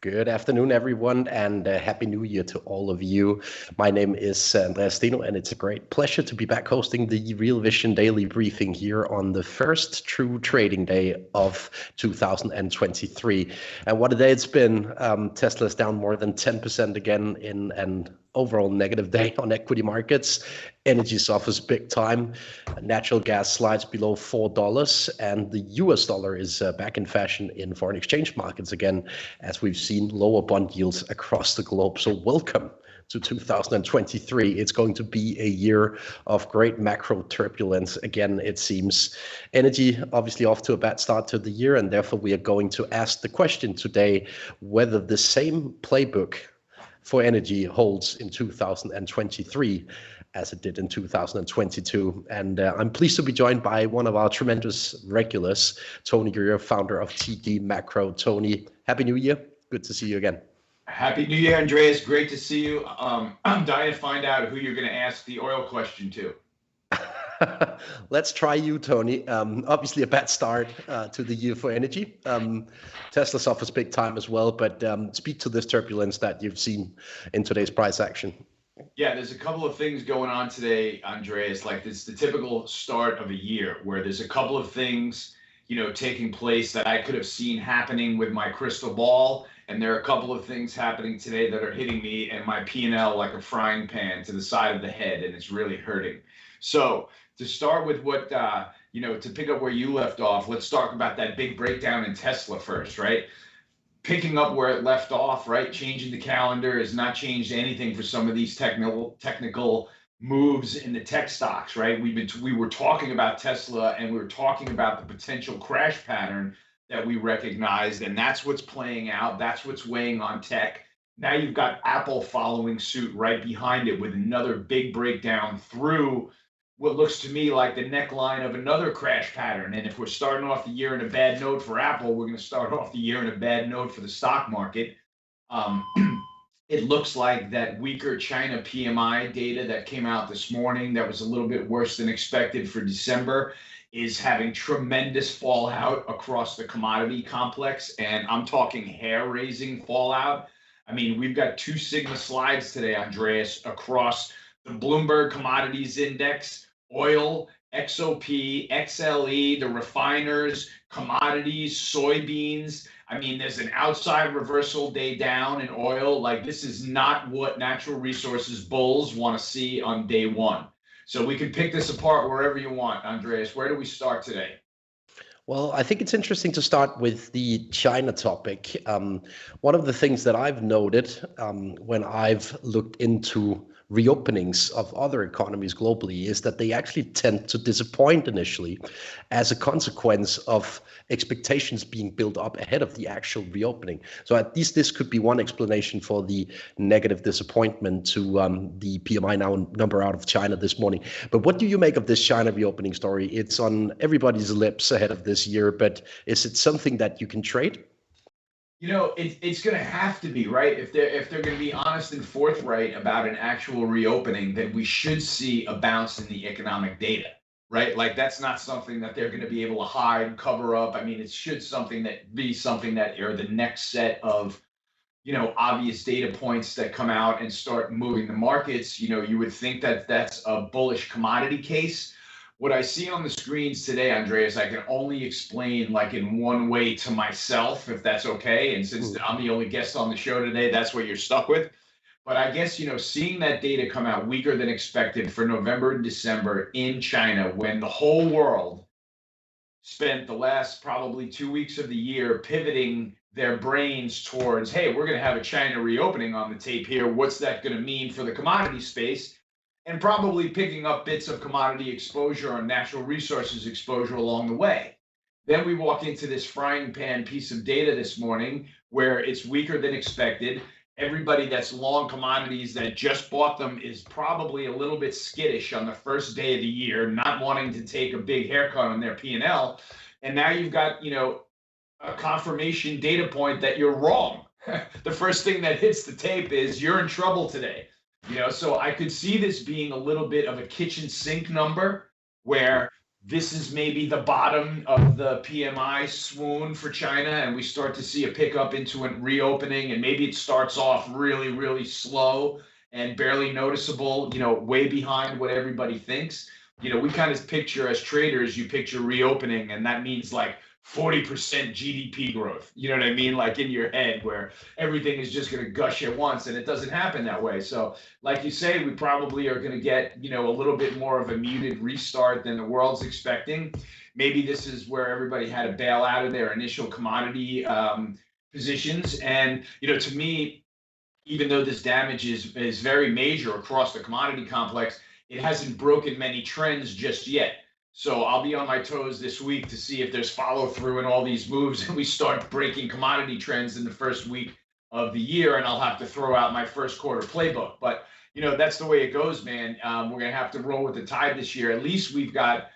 Good afternoon, everyone, and Happy New Year to all of you. My name is Andreas, and it's a great pleasure to be back hosting the Real Vision Daily Briefing here on the first true trading day of 2023. And what a day it's been. Tesla's down more than 10% again in an overall negative day on equity markets. Energy suffers big time. Natural gas slides below $4, and the US dollar is back in fashion in foreign exchange markets again, as we've seen lower bond yields across the globe. So welcome to 2023. It's going to be a year of great macro turbulence. Again, it seems energy obviously off to a bad start to the year, and therefore we are going to ask the question today whether the same playbook for energy holds in 2023 as it did in 2022. And I'm pleased to be joined by one of our tremendous regulars, Tony Greer, founder of TD Macro. Tony, Happy New Year. Good to see you again. Happy New Year, Andreas. Great to see you. I'm dying to find out who you're going to ask the oil question to. Let's try you, Tony. Obviously a bad start to the year for energy. Tesla suffers big time as well, but speak to this turbulence that you've seen in today's price action. Yeah, there's a couple of things going on today, Andreas. Like it's the typical start of a year where there's a couple of things, taking place that I could have seen happening with my crystal ball. And there are a couple of things happening today that are hitting me and my P&L like a frying pan to the side of the head, and it's really hurting. So to start with what, to pick up where you left off, let's talk about that big breakdown in Tesla first, right? Picking up where it left off, right? Changing the calendar has not changed anything for some of these technical moves in the tech stocks, right? We were talking about Tesla and we were talking about the potential crash pattern that we recognized, and that's what's playing out. That's what's weighing on tech. Now you've got Apple following suit right behind it with another big breakdown through what looks to me like the neckline of another crash pattern. And if we're starting off the year in a bad note for Apple, we're going to start off the year in a bad note for the stock market. It looks like that weaker China PMI data that came out this morning that was a little bit worse than expected for December is having tremendous fallout across the commodity complex. And I'm talking hair-raising fallout. I mean, we've got 2 Sigma slides today, Andreas, across the Bloomberg Commodities Index, oil, XOP, XLE, the refiners, commodities, soybeans. I mean, there's an outside reversal day down in oil. Like, this is not what natural resources bulls want to see on day one. So we can pick this apart wherever you want, Andreas. Where do we start today? Well, I think it's interesting to start with the China topic. One of the things that I've noted when I've looked into reopenings of other economies globally is that they actually tend to disappoint initially as a consequence of expectations being built up ahead of the actual reopening. So at least this could be one explanation for the negative disappointment to the PMI number out of China this morning. But what do you make of this China reopening story? It's on everybody's lips ahead of this year, but is it something that you can trade? It's going to have to be, right? If they're going to be honest and forthright about an actual reopening, then we should see a bounce in the economic data, right? Like that's not something that they're going to be able to hide, cover up. I mean, it should be something that are the next set of, obvious data points that come out and start moving the markets. You would think that that's a bullish commodity case. What I see on the screens today, Andreas, I can only explain like in one way to myself, if that's okay. And since I'm the only guest on the show today, that's what you're stuck with. But I guess, seeing that data come out weaker than expected for November and December in China, when the whole world spent the last probably 2 weeks of the year pivoting their brains towards, hey, we're going to have a China reopening on the tape here. What's that going to mean for the commodity space? And probably picking up bits of commodity exposure or natural resources exposure along the way. Then we walk into this frying pan piece of data this morning where it's weaker than expected. Everybody that's long commodities that just bought them is probably a little bit skittish on the first day of the year, not wanting to take a big haircut on their P&L. And now you've got, a confirmation data point that you're wrong. The first thing that hits the tape is you're in trouble today. So I could see this being a little bit of a kitchen sink number where this is maybe the bottom of the PMI swoon for China, and we start to see a pickup into a reopening, and maybe it starts off really, really slow and barely noticeable, way behind what everybody thinks. We kind of picture, as traders, you picture reopening, and that means like 40% GDP growth. You know what I mean? Like in your head, where everything is just going to gush at once, and it doesn't happen that way. So, like you say, we probably are going to get, a little bit more of a muted restart than the world's expecting. Maybe this is where everybody had to bail out of their initial commodity positions. And, to me, even though this damage is very major across the commodity complex, it hasn't broken many trends just yet. So I'll be on my toes this week to see if there's follow through in all these moves and we start breaking commodity trends in the first week of the year, and I'll have to throw out my first quarter playbook. But that's the way it goes, man. We're gonna have to roll with the tide this year. At least we've got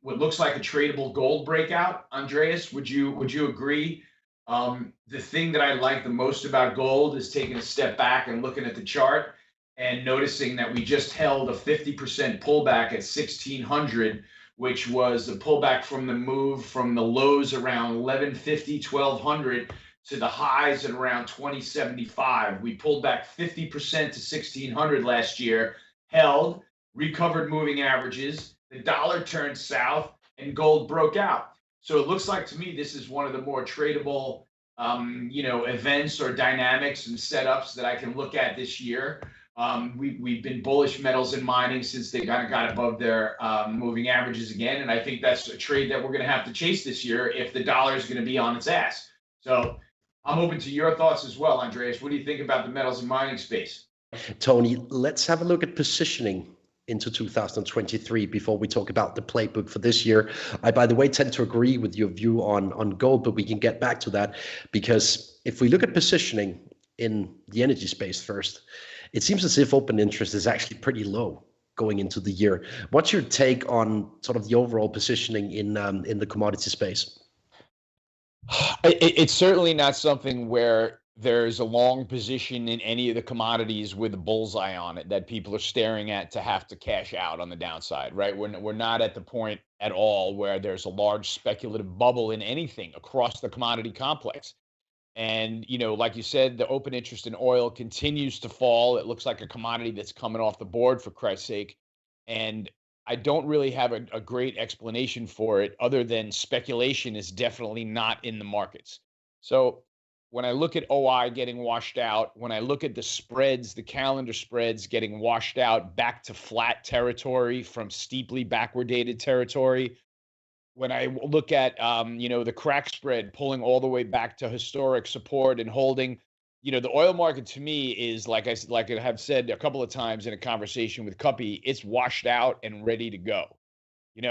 what looks like a tradable gold breakout. Andreas, would you agree? The thing that I like the most about gold is taking a step back and looking at the chart and noticing that we just held a 50% pullback at 1600, which was a pullback from the move from the lows around 1150, 1200 to the highs at around 2075. We pulled back 50% to 1600 last year, held, recovered moving averages, the dollar turned south, and gold broke out. So it looks like to me this is one of the more tradable events or dynamics and setups that I can look at this year. We've been bullish metals and mining since they kind of got above their moving averages again, and I think that's a trade that we're going to have to chase this year if the dollar is going to be on its ass. So I'm open to your thoughts as well, Andreas. What do you think about the metals and mining space? Tony, let's have a look at positioning into 2023 before we talk about the playbook for this year. I, by the way, tend to agree with your view on gold, but we can get back to that, because if we look at positioning in the energy space first, it seems as if open interest is actually pretty low going into the year. What's your take on sort of the overall positioning in the commodity space? It's certainly not something where there's a long position in any of the commodities with a bullseye on it that people are staring at to have to cash out on the downside, right? We're not at the point at all where there's a large speculative bubble in anything across the commodity complex. And, like you said, the open interest in oil continues to fall. It looks like a commodity that's coming off the board, for Christ's sake. And I don't really have a great explanation for it other than speculation is definitely not in the markets. So when I look at OI getting washed out, when I look at the spreads, the calendar spreads getting washed out back to flat territory from steeply backwardated territory, when I look at the crack spread pulling all the way back to historic support and holding, the oil market to me is like I have said a couple of times in a conversation with Cuppy, it's washed out and ready to go.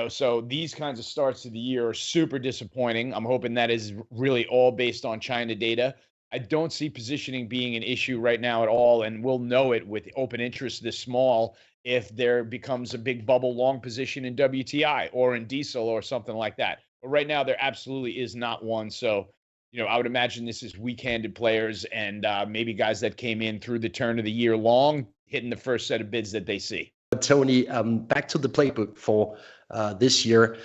So these kinds of starts to the year are super disappointing. I'm hoping that is really all based on China data. I don't see positioning being an issue right now at all, and we'll know it with open interest this small if there becomes a big bubble long position in WTI or in diesel or something like that. But right now, there absolutely is not one. So, I would imagine this is weak-handed players and maybe guys that came in through the turn of the year long, hitting the first set of bids that they see. Tony, back to the playbook for this year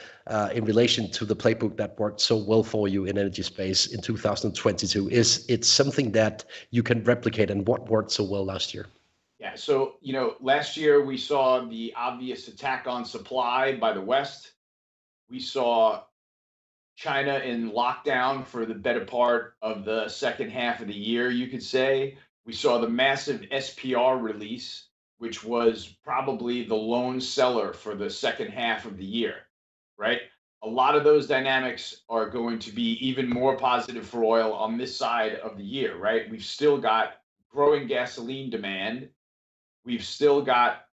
in relation to the playbook that worked so well for you in energy space in 2022. Is it something that you can replicate, and what worked so well last year? Yeah, so, last year we saw the obvious attack on supply by the West. We saw China in lockdown for the better part of the second half of the year, you could say. We saw the massive SPR release, which was probably the lone seller for the second half of the year, right? A lot of those dynamics are going to be even more positive for oil on this side of the year, right? We've still got growing gasoline demand. We've still got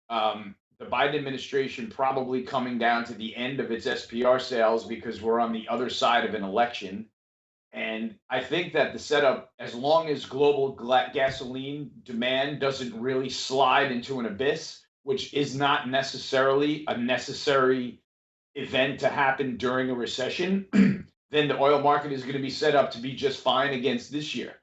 the Biden administration probably coming down to the end of its SPR sales because we're on the other side of an election. And I think that the setup, as long as global gasoline demand doesn't really slide into an abyss, which is not necessarily a necessary event to happen during a recession, then the oil market is going to be set up to be just fine against this year,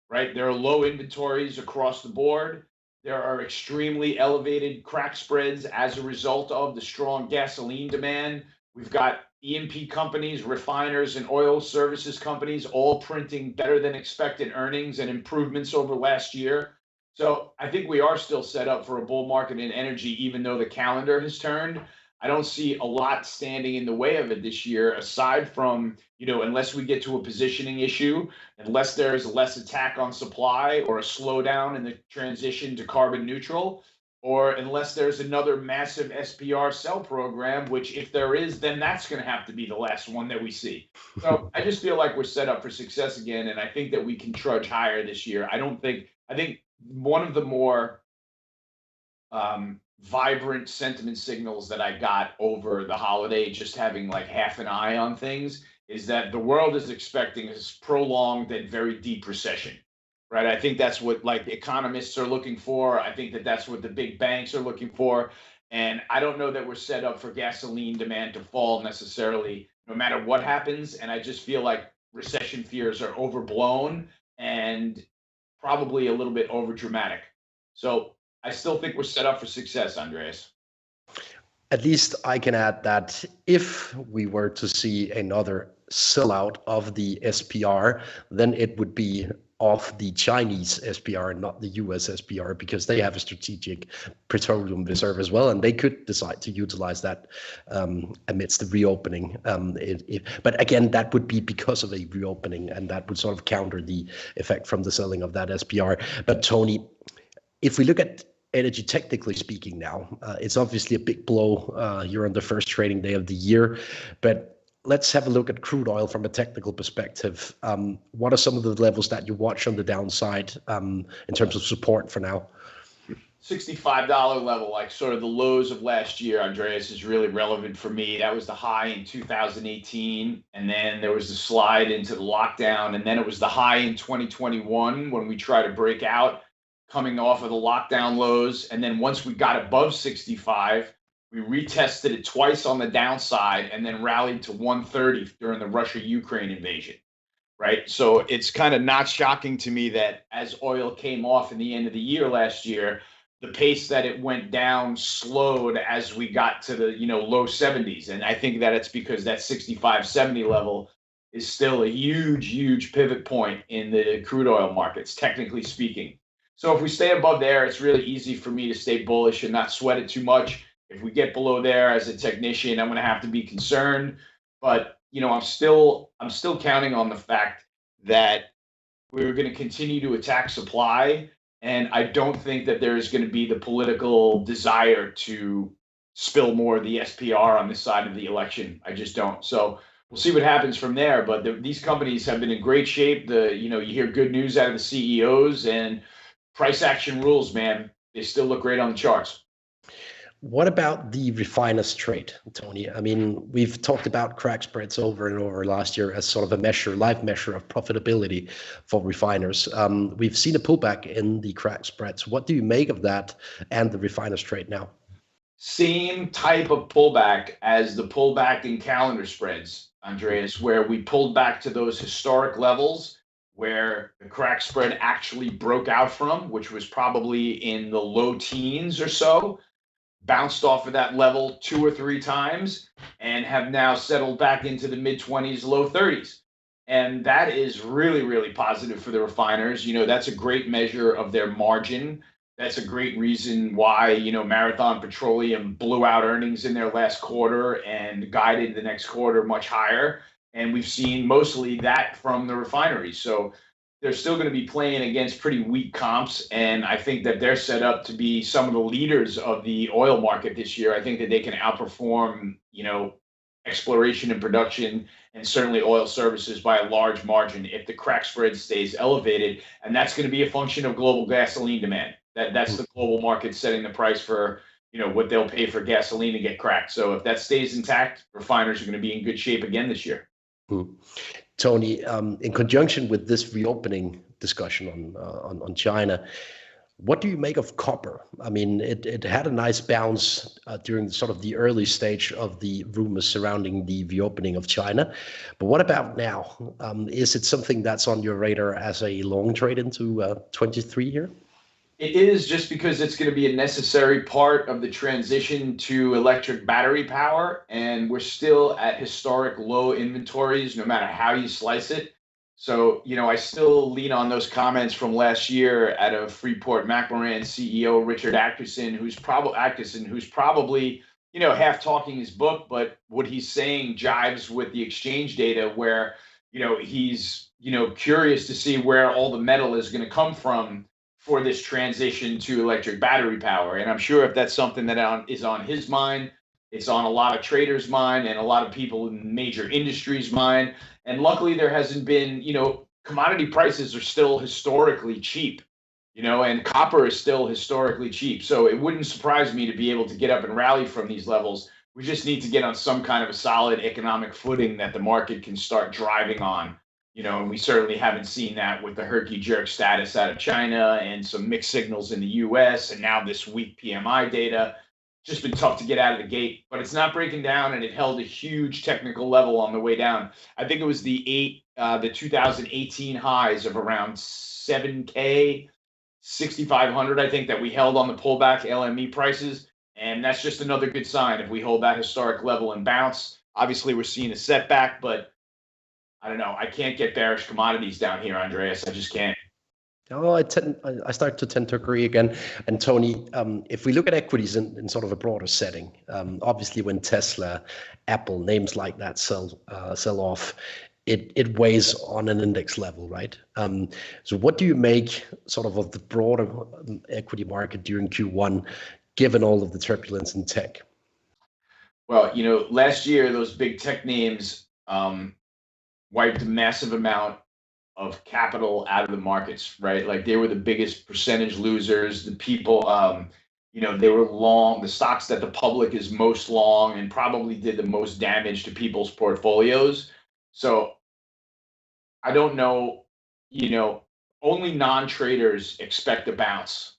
right? There are low inventories across the board. There are extremely elevated crack spreads as a result of the strong gasoline demand. We've got E&P companies, refiners, and oil services companies all printing better than expected earnings and improvements over last year. So I think we are still set up for a bull market in energy, even though the calendar has turned. I don't see a lot standing in the way of it this year, aside from, unless we get to a positioning issue, unless there's less attack on supply or a slowdown in the transition to carbon neutral, or unless there's another massive SPR sell program, which if there is, then that's going to have to be the last one that we see. So I just feel like we're set up for success again, and I think that we can trudge higher this year. I think one of the more vibrant sentiment signals that I got over the holiday, just having like half an eye on things, is that the world is expecting a prolonged and very deep recession, right? I think that's what like economists are looking for. I think that that's what the big banks are looking for. And I don't know that we're set up for gasoline demand to fall necessarily, no matter what happens. And I just feel like recession fears are overblown and probably a little bit over dramatic. So I still think we're set up for success, Andreas. At least I can add that if we were to see another sellout of the SPR, then it would be of the Chinese SPR, not the US SPR, because they have a strategic petroleum reserve as well, and they could decide to utilize that amidst the reopening. But again, that would be because of a reopening, and that would sort of counter the effect from the selling of that SPR. But Tony, if we look at energy technically speaking now, it's obviously a big blow here on the first trading day of the year, but let's have a look at crude oil from a technical perspective. What are some of the levels that you watch on the downside in terms of support for now? $65 level, like sort of the lows of last year, Andreas, is really relevant for me. That was the high in 2018, and then there was the slide into the lockdown, and then it was the high in 2021 when we tried to break out coming off of the lockdown lows. And then once we got above 65, we retested it twice on the downside and then rallied to 130 during the Russia-Ukraine invasion, right? So it's kind of not shocking to me that as oil came off in the end of the year last year, the pace that it went down slowed as we got to the low 70s. And I think that it's because that 65, 70 level is still a huge pivot point in the crude oil markets, technically speaking. So if we stay above there, it's really easy for me to stay bullish and not sweat it too much. If we get below there as a technician, I'm going to have to be concerned. But I'm still counting on the fact that we're going to continue to attack supply, and I don't think that there is going to be the political desire to spill more of the SPR on this side of the election. I just don't. So we'll see what happens from there. But these companies have been in great shape. You hear good news out of the CEOs, and price action rules, man. They still look great on the charts. What about the refiners trade, Tony? I mean, we've talked about crack spreads over and over last year as sort of a live measure of profitability for refiners. We've seen a pullback in the crack spreads. What do you make of that and the refiners trade now? Same type of pullback as the pullback in calendar spreads, Andreas, where we pulled back to those historic levels where the crack spread actually broke out from, which was probably in the low teens or so, bounced off of that level 2 or 3 times, and have now settled back into the mid-20s, low 30s. And that is really positive for the refiners. That's a great measure of their margin. That's a great reason why, Marathon Petroleum blew out earnings in their last quarter and guided the next quarter much higher. And we've seen mostly that from the refineries. So they're still going to be playing against pretty weak comps. And I think that they're set up to be some of the leaders of the oil market this year. I think that they can outperform, exploration and production and certainly oil services by a large margin if the crack spread stays elevated. And that's going to be a function of global gasoline demand. That's the global market setting the price for, what they'll pay for gasoline to get cracked. So if that stays intact, refiners are going to be in good shape again this year. Tony, in conjunction with this reopening discussion on China, what do you make of copper? I mean, it had a nice bounce during sort of the early stage of the rumors surrounding the reopening of China. But what about now? Is it something that's on your radar as a long trade into 23 here? It is, just because it's going to be a necessary part of the transition to electric battery power, and we're still at historic low inventories, no matter how you slice it. So, I still lean on those comments from last year out of Freeport McMoran CEO Richard Atkinson, who's probably half talking his book, but what he's saying jives with the exchange data, where he's curious to see where all the metal is going to come from for this transition to electric battery power. And I'm sure if that's something that is on his mind, it's on a lot of traders' mind and a lot of people in major industries' mind. And luckily, there hasn't been, commodity prices are still historically cheap, and copper is still historically cheap. So it wouldn't surprise me to be able to get up and rally from these levels. We just need to get on some kind of a solid economic footing that the market can start driving on. And we certainly haven't seen that with the herky-jerk status out of China and some mixed signals in the US, and now this weak PMI data. Just been tough to get out of the gate, but it's not breaking down, and it held a huge technical level on the way down. I think it was the 2018 highs of around 7K, 6,500, I think, that we held on the pullback LME prices, and that's just another good sign if we hold that historic level and bounce. Obviously, we're seeing a setback, but I don't know. I can't get bearish commodities down here, Andreas. I just can't. Oh, I start to tend to agree again. And Tony, if we look at equities in sort of a broader setting, obviously when Tesla, Apple, names like that sell off, it weighs on an index level, right? So what do you make sort of the broader equity market during Q1, given all of the turbulence in tech? Well, last year, those big tech names wiped a massive amount of capital out of the markets, right? Like, they were the biggest percentage losers. The people, they were long, the stocks that the public is most long and probably did the most damage to people's portfolios. So I don't know, only non-traders expect a bounce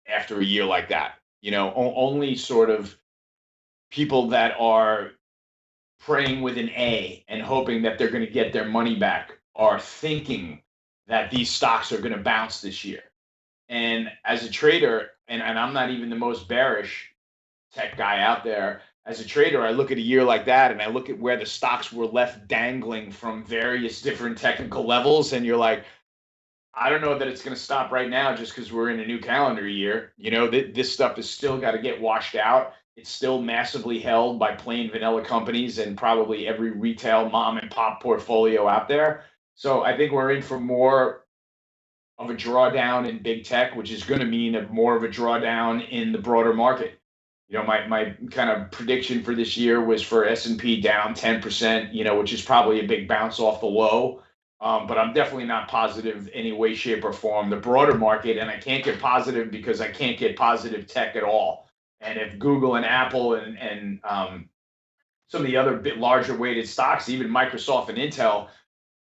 after a year like that. Only sort of people that are praying with an A and hoping that they're going to get their money back are thinking that these stocks are going to bounce this year. And as a trader, and I'm not even the most bearish tech guy out there, as a trader, I look at a year like that and I look at where the stocks were left dangling from various different technical levels. And you're like, I don't know that it's going to stop right now just because we're in a new calendar year. This stuff is still got to get washed out. It's still massively held by plain vanilla companies and probably every retail mom and pop portfolio out there. So I think we're in for more of a drawdown in big tech, which is going to mean more of a drawdown in the broader market. My kind of prediction for this year was for S&P down 10%, which is probably a big bounce off the low. But I'm definitely not positive any way, shape, or form. The broader market, and I can't get positive because I can't get positive tech at all. And if Google and Apple and some of the other bit larger weighted stocks, even Microsoft and Intel,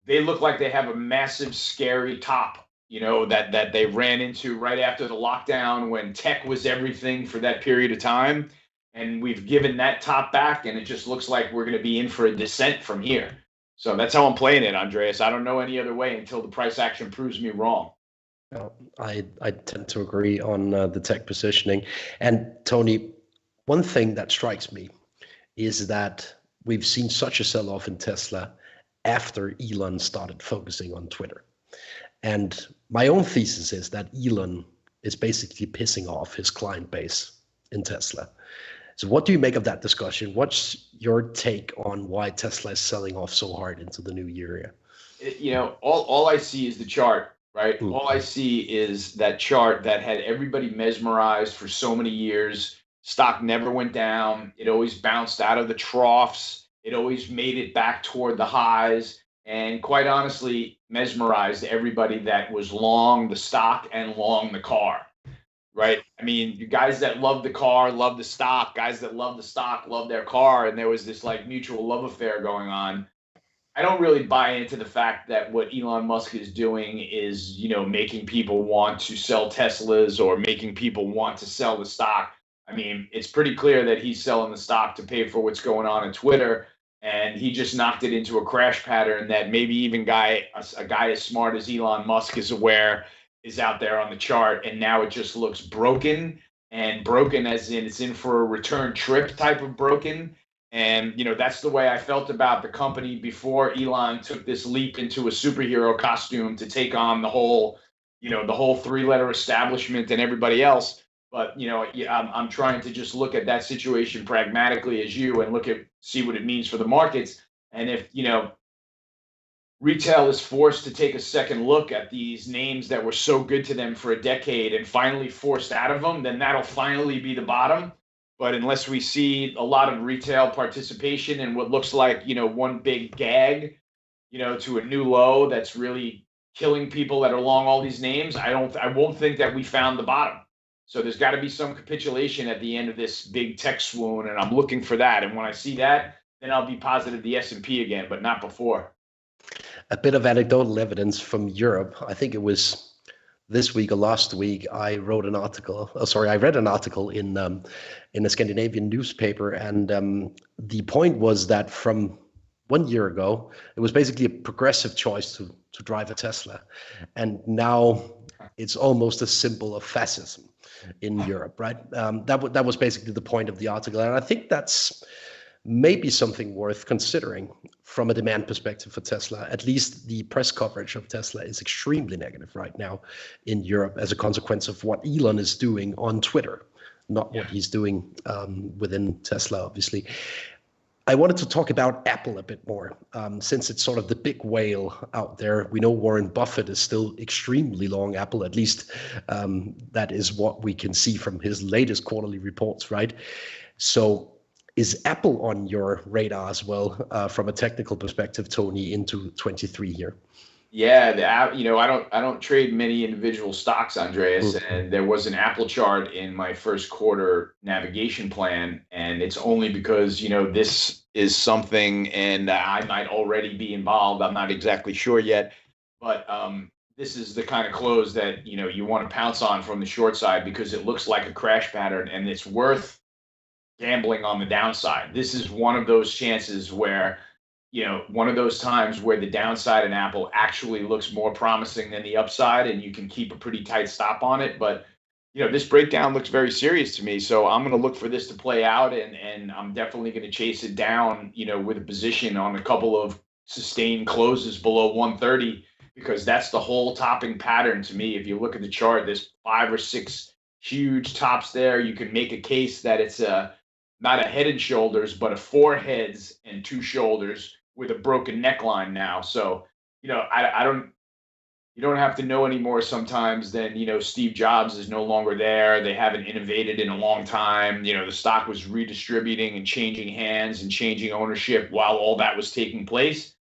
they look like they have a massive, scary top, that they ran into right after the lockdown when tech was everything for that period of time. And we've given that top back, and it just looks like we're going to be in for a descent from here. So that's how I'm playing it, Andreas. I don't know any other way until the price action proves me wrong. I tend to agree on the tech positioning. And Tony, one thing that strikes me is that we've seen such a sell-off in Tesla after Elon started focusing on Twitter. And my own thesis is that Elon is basically pissing off his client base in Tesla. So what do you make of that discussion? What's your take on why Tesla is selling off so hard into the new year? All I see is the chart, right? All I see is that chart that had everybody mesmerized for so many years. Stock never went down. It always bounced out of the troughs. It always made it back toward the highs. And quite honestly, mesmerized everybody that was long the stock and long the car. Right. I mean, you guys that love the car, love the stock, guys that love the stock, love their car. And there was this like mutual love affair going on. I don't really buy into the fact that what Elon Musk is doing is, making people want to sell Teslas or making people want to sell the stock. I mean, it's pretty clear that he's selling the stock to pay for what's going on Twitter. And he just knocked it into a crash pattern that maybe even a guy as smart as Elon Musk is aware is out there on the chart, and now it just looks broken, and broken as in it's in for a return trip type of broken. And that's the way I felt about the company before Elon took this leap into a superhero costume to take on the whole three-letter establishment and everybody else. But I'm trying to just look at that situation pragmatically as you, and see what it means for the markets. And if retail is forced to take a second look at these names that were so good to them for a decade and finally forced out of them, then that'll finally be the bottom. But unless we see a lot of retail participation in what looks like, one big gag, to a new low that's really killing people that are long all these names, I won't think that we found the bottom. So there's got to be some capitulation at the end of this big tech swoon, and I'm looking for that. And when I see that, then I'll be positive the S&P again, but not before. A bit of anecdotal evidence from Europe. I think it was this week or last week. I read an article in a Scandinavian newspaper, and the point was that from 1 year ago, it was basically a progressive choice to drive a Tesla, and now it's almost a symbol of fascism in Europe, right? That was basically the point of the article, and I think that's maybe something worth considering from a demand perspective for Tesla. At least the press coverage of Tesla is extremely negative right now in Europe as a consequence of what Elon is doing on Twitter, not what he's doing within Tesla, obviously. I wanted to talk about Apple a bit more, since it's sort of the big whale out there. We know Warren Buffett is still extremely long Apple, at least that is what we can see from his latest quarterly reports, right? So is Apple on your radar as well, from a technical perspective, Tony, into 23 here? Yeah, I don't trade many individual stocks, Andreas, and there was an Apple chart in my first quarter navigation plan, and it's only because this is something, and I might already be involved. I'm not exactly sure yet, but this is the kind of close that you want to pounce on from the short side because it looks like a crash pattern, and it's worth gambling on the downside. This is one of those chances where, one of those times where the downside in Apple actually looks more promising than the upside, and you can keep a pretty tight stop on it. But, this breakdown looks very serious to me. So I'm going to look for this to play out, and I'm definitely going to chase it down, with a position on a couple of sustained closes below 130, because that's the whole topping pattern to me. If you look at the chart, there's 5 or 6 huge tops there. You can make a case that it's not a head and shoulders, but a 4 heads and 2 shoulders with a broken neckline now. So, I don't, you don't have to know any more sometimes than, Steve Jobs is no longer there. They haven't innovated in a long time. The stock was redistributing and changing hands and changing ownership while all that was taking place.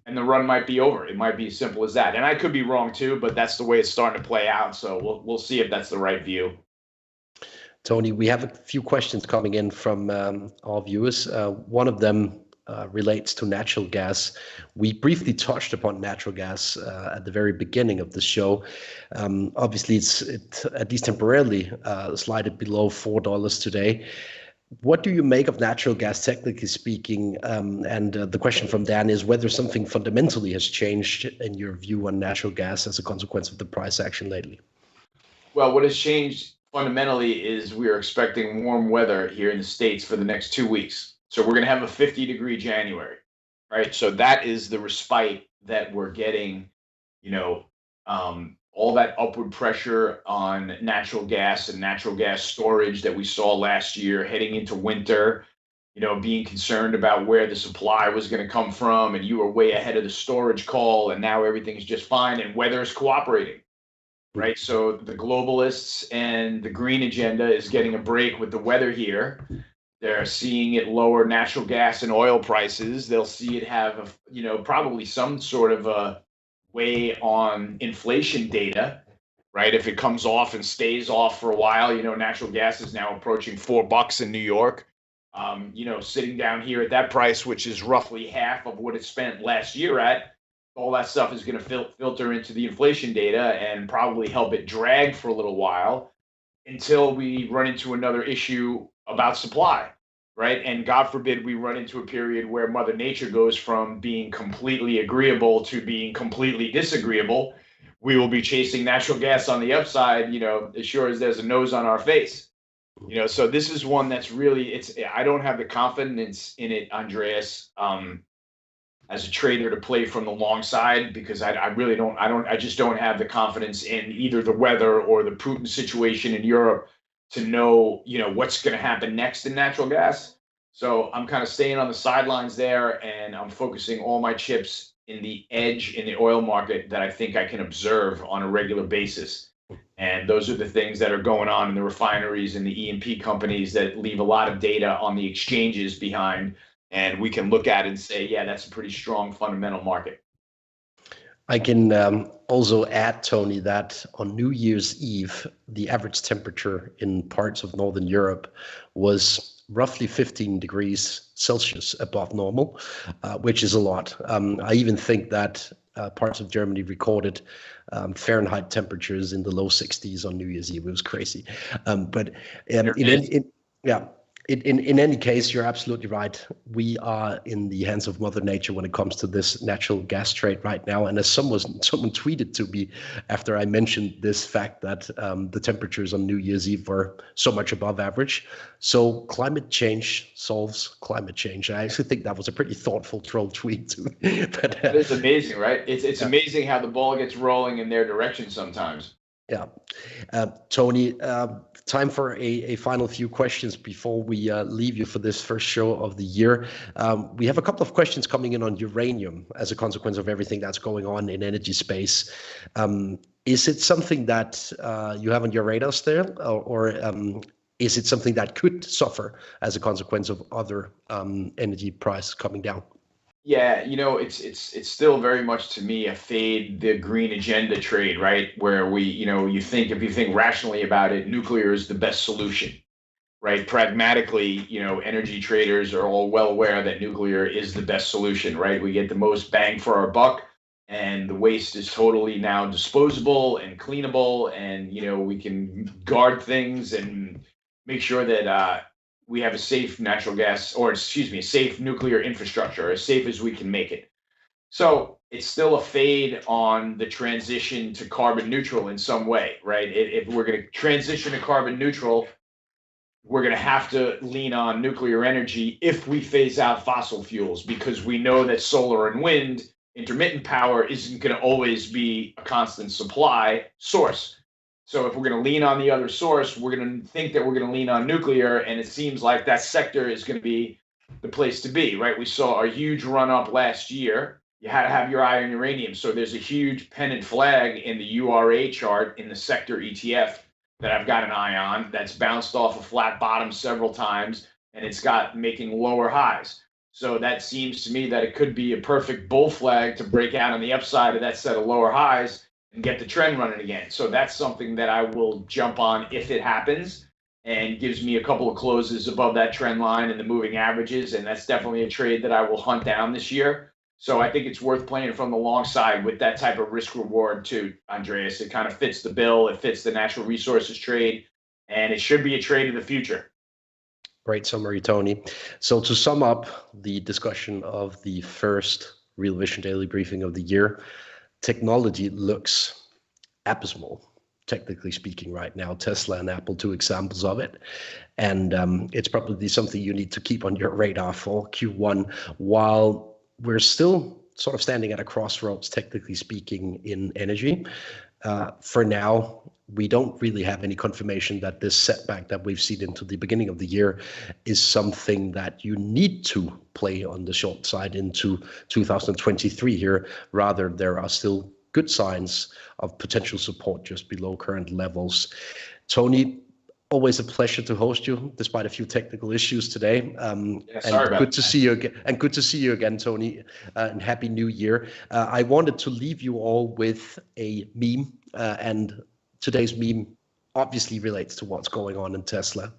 And the run might be over. It might be as simple as that. And I could be wrong too, but that's the way it's starting to play out. So we'll see if that's the right view. Tony, we have a few questions coming in from our viewers. One of them relates to natural gas. We briefly touched upon natural gas at the very beginning of the show. Obviously, it at least temporarily slided below $4 today. What do you make of natural gas, technically speaking? And the question from Dan is whether something fundamentally has changed in your view on natural gas as a consequence of the price action lately. Well, what has changed fundamentally is we are expecting warm weather here in the States for the next 2 weeks. So we're going to have a 50-degree January, right? So that is the respite that we're getting, all that upward pressure on natural gas and natural gas storage that we saw last year heading into winter, being concerned about where the supply was going to come from, and you were way ahead of the storage call, and now everything's just fine and weather is cooperating. Right. So the globalists and the green agenda is getting a break with the weather here. They're seeing it lower natural gas and oil prices. They'll see it have, probably some sort of a weigh on inflation data, right? If it comes off and stays off for a while, natural gas is now approaching $4 in New York. Sitting down here at that price, which is roughly half of what it spent last year at. All that stuff is going to filter into the inflation data and probably help it drag for a little while until we run into another issue about supply, right? And God forbid we run into a period where Mother Nature goes from being completely agreeable to being completely disagreeable, we will be chasing natural gas on the upside, as sure as there's a nose on our face. So this is one that's really, I don't have the confidence in it, Andreas, as a trader to play from the long side, because I just don't have the confidence in either the weather or the Putin situation in Europe to know, what's going to happen next in natural gas. So I'm kind of staying on the sidelines there, and I'm focusing all my chips in the edge in the oil market that I think I can observe on a regular basis. And those are the things that are going on in the refineries and the E&P companies that leave a lot of data on the exchanges behind. And we can look at it and say, yeah, that's a pretty strong fundamental market. I can also add, Tony, that on New Year's Eve, the average temperature in parts of Northern Europe was roughly 15 degrees Celsius above normal, which is a lot. I even think that parts of Germany recorded Fahrenheit temperatures in the low 60s on New Year's Eve. It was crazy. In any case, you're absolutely right. We are in the hands of Mother Nature when it comes to this natural gas trade right now. And as someone tweeted to me after I mentioned this fact that the temperatures on New Year's Eve were so much above average. So climate change solves climate change. I actually think that was a pretty thoughtful troll tweet. But it's amazing, right? It's amazing how the ball gets rolling in their direction sometimes. Yeah. Tony, time for a final few questions before we leave you for this first show of the year. We have a couple of questions coming in on uranium as a consequence of everything that's going on in energy space. Is it something that you have on your radar still, or is it something that could suffer as a consequence of other energy prices coming down? Yeah, it's still very much to me a fade the green agenda trade, right? Where if you think rationally about it, nuclear is the best solution, right? Pragmatically, energy traders are all well aware that nuclear is the best solution, right? We get the most bang for our buck, and the waste is totally now disposable and cleanable, and we can guard things and make sure that we have a safe a safe nuclear infrastructure, as safe as we can make it. So it's still a fade on the transition to carbon neutral in some way, right? If we're going to transition to carbon neutral, we're going to have to lean on nuclear energy if we phase out fossil fuels, because we know that solar and wind, intermittent power, isn't going to always be a constant supply source. So if we're going to lean on the other source, we're going to think that we're going to lean on nuclear, and it seems like that sector is going to be the place to be, right? We saw a huge run up last year. You had to have your eye on uranium. So there's a huge pennant flag in the URA chart in the sector ETF that I've got an eye on that's bounced off a flat bottom several times, and it's got making lower highs. So that seems to me that it could be a perfect bull flag to break out on the upside of that set of lower highs and get the trend running again. So that's something that I will jump on if it happens, and gives me a couple of closes above that trend line and the moving averages. And that's definitely a trade that I will hunt down this year. So I think it's worth playing from the long side with that type of risk reward too, Andreas. It kind of fits the bill. It fits the natural resources trade, and it should be a trade of the future. Great summary, Tony. So to sum up the discussion of the first Real Vision Daily Briefing of the year, technology looks abysmal, technically speaking, right now. Tesla and Apple, two examples of it. And it's probably something you need to keep on your radar for Q1, while we're still sort of standing at a crossroads, technically speaking, in energy. For now, we don't really have any confirmation that this setback that we've seen into the beginning of the year is something that you need to play on the short side into 2023 here. Rather, there are still good signs of potential support just below current levels. Tony, always a pleasure to host you, despite a few technical issues today. Good to see you again. And good to see you again, Tony. And Happy New Year. I wanted to leave you all with a meme, and today's meme obviously relates to what's going on in Tesla.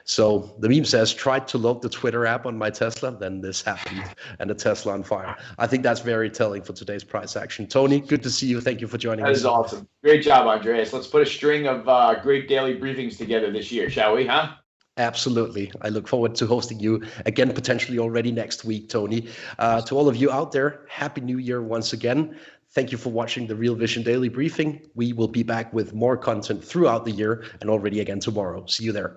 So the meme says, tried to load the Twitter app on my Tesla, then this happened, and the Tesla on fire. I think that's very telling for today's price action. Tony, good to see you. Thank you for joining us. That is awesome. Great job, Andreas. Let's put a string of great daily briefings together this year, shall we, huh? Absolutely. I look forward to hosting you again, potentially already next week, Tony. To all of you out there, Happy New Year once again. Thank you for watching the Real Vision Daily Briefing. We will be back with more content throughout the year and already again tomorrow. See you there.